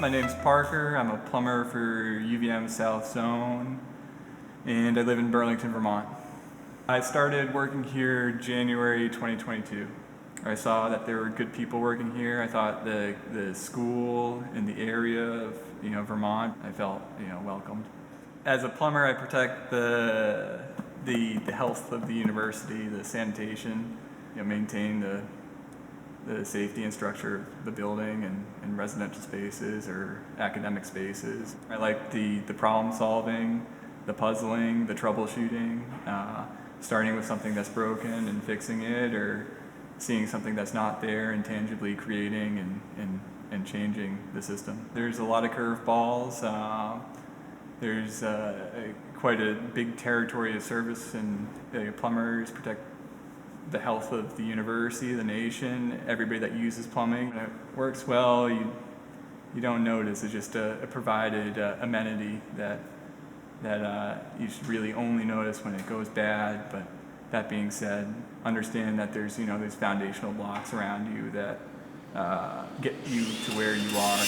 My name's Parker. I'm a plumber for UVM South Zone, and I live in Burlington, Vermont. I started working here January 2022. I saw that there were good people working here. I thought the school in the area of Vermont, I felt welcomed. As a plumber, I protect the health of the university, the sanitation, maintain the safety and structure of the building and residential spaces or academic spaces. I like the problem solving, the puzzling, the troubleshooting, starting with something that's broken and fixing it, or seeing something that's not there and tangibly creating and changing the system. There's a lot of curveballs. There's quite a big territory of service, and plumbers protect the health of the university, the nation, everybody that uses plumbing. When it works well, you don't notice. It's just a provided amenity that you should really only notice when it goes bad. But that being said, understand that there's foundational blocks around you that get you to where you are.